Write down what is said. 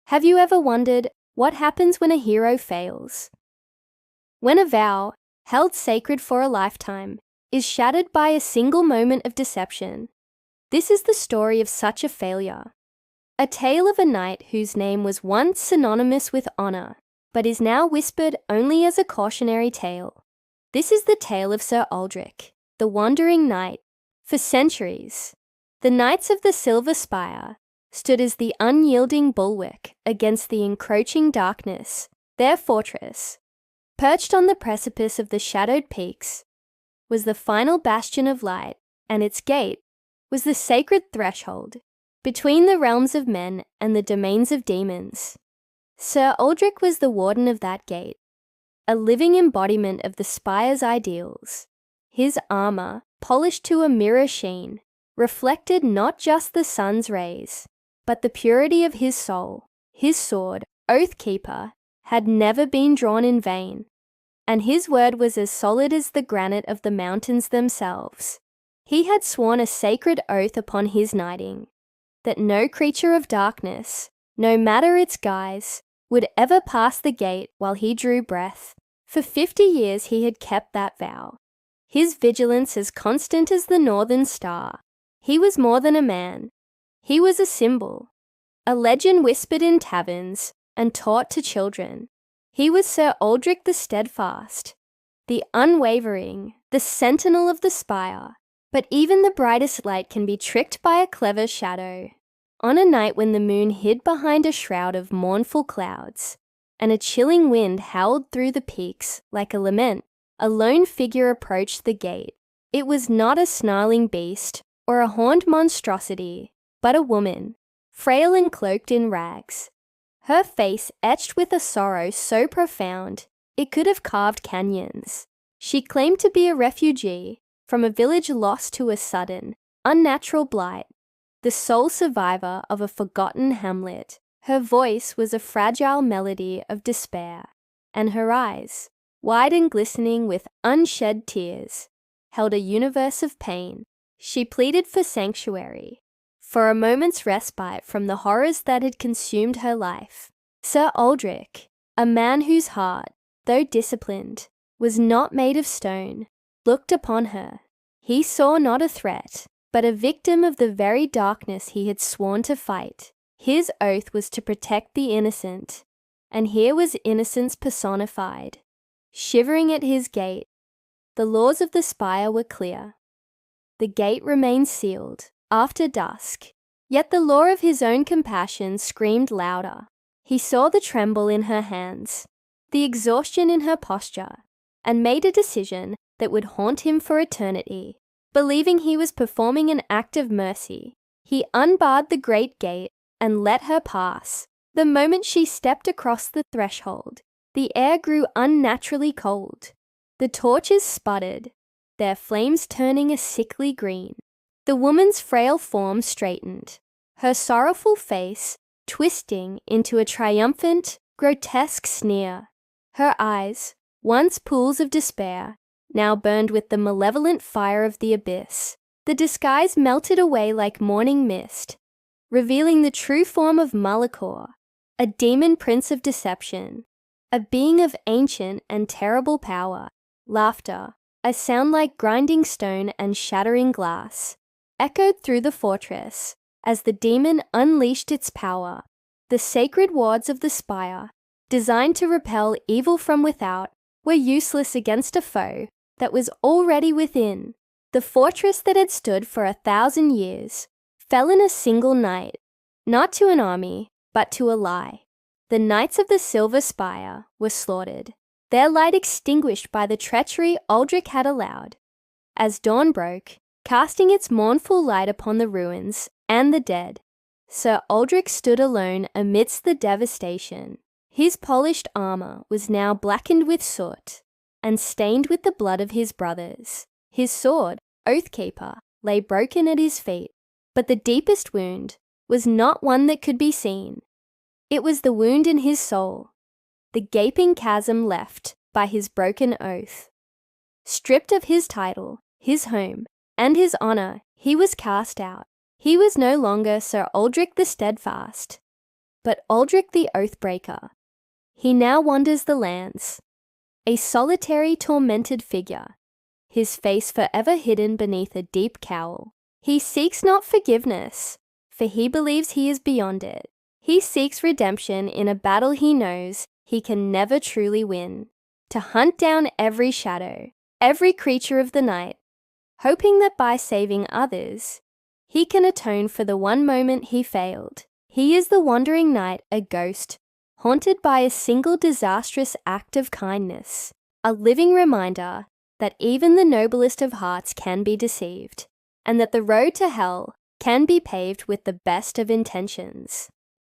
Have you ever wondered what happens when a hero fails? When a vow, held sacred for a lifetime, is shattered by a single moment of deception. This is the story of such a failure. A tale of a knight whose name was once synonymous with honor, but is now whispered only as a cautionary tale. This is the tale of Sir Aldrich, the wandering knight. For centuries, the Knights of the Silver Spire stood as the unyielding bulwark against the encroaching darkness. Their fortress, perched on the precipice of the shadowed peaks, was the final bastion of light, and its gate was the sacred threshold between the realms of men and the domains of demons. Sir Aldrich was the warden of that gate, a living embodiment of the spire's ideals. His armor, polished to a mirror sheen, reflected not just the sun's rays, but the purity of his soul. His sword, Oathkeeper, had never been drawn in vain, and his word was as solid as the granite of the mountains themselves. He had sworn a sacred oath upon his knighting, that no creature of darkness, no matter its guise, would ever pass the gate while he drew breath. For 50 years he had kept that vow, his vigilance as constant as the northern star. He was more than a man. He was a symbol, a legend whispered in taverns and taught to children. He was Sir Aldrich the Steadfast, the unwavering, the sentinel of the spire. But even the brightest light can be tricked by a clever shadow. On a night when the moon hid behind a shroud of mournful clouds, and a chilling wind howled through the peaks like a lament, a lone figure approached the gate. It was not a snarling beast or a horned monstrosity, but a woman, frail and cloaked in rags. Her face etched with a sorrow so profound it could have carved canyons. She claimed to be a refugee from a village lost to a sudden, unnatural blight, the sole survivor of a forgotten hamlet. Her voice was a fragile melody of despair, and her eyes, wide and glistening with unshed tears, held a universe of pain. She pleaded for sanctuary, for a moment's respite from the horrors that had consumed her life. Sir Aldrich, a man whose heart, though disciplined, was not made of stone, looked upon her. He saw not a threat, but a victim of the very darkness he had sworn to fight. His oath was to protect the innocent, and here was innocence personified. Shivering at his gate, the laws of the spire were clear. The gate remained sealed after dusk, yet the law of his own compassion screamed louder. He saw the tremble in her hands, the exhaustion in her posture, and made a decision that would haunt him for eternity. Believing he was performing an act of mercy, he unbarred the great gate and let her pass. The moment she stepped across the threshold, the air grew unnaturally cold. The torches sputtered, their flames turning a sickly green. The woman's frail form straightened, her sorrowful face twisting into a triumphant, grotesque sneer. Her eyes, once pools of despair, now burned with the malevolent fire of the abyss. The disguise melted away like morning mist, revealing the true form of Malachor, a demon prince of deception, a being of ancient and terrible power. Laughter, a sound like grinding stone and shattering glass, echoed through the fortress as the demon unleashed its power. The sacred wards of the spire, designed to repel evil from without, were useless against a foe that was already within. The fortress that had stood for 1,000 years fell in a single night, not to an army, but to a lie. The Knights of the Silver Spire were slaughtered, their light extinguished by the treachery Aldrich had allowed. As dawn broke, casting its mournful light upon the ruins and the dead, Sir Aldrich stood alone amidst the devastation. His polished armor was now blackened with soot and stained with the blood of his brothers. His sword, Oathkeeper, lay broken at his feet, but the deepest wound was not one that could be seen. It was the wound in his soul, the gaping chasm left by his broken oath. Stripped of his title, his home, and his honor, he was cast out. He was no longer Sir Aldrich the Steadfast, but Aldrich the Oathbreaker. He now wanders the lands, a solitary, tormented figure, his face forever hidden beneath a deep cowl. He seeks not forgiveness, for he believes he is beyond it. He seeks redemption in a battle he knows he can never truly win, to hunt down every shadow, every creature of the night, hoping that by saving others, he can atone for the one moment he failed. He is the wandering knight, a ghost, haunted by a single disastrous act of kindness, a living reminder that even the noblest of hearts can be deceived, and that the road to hell can be paved with the best of intentions.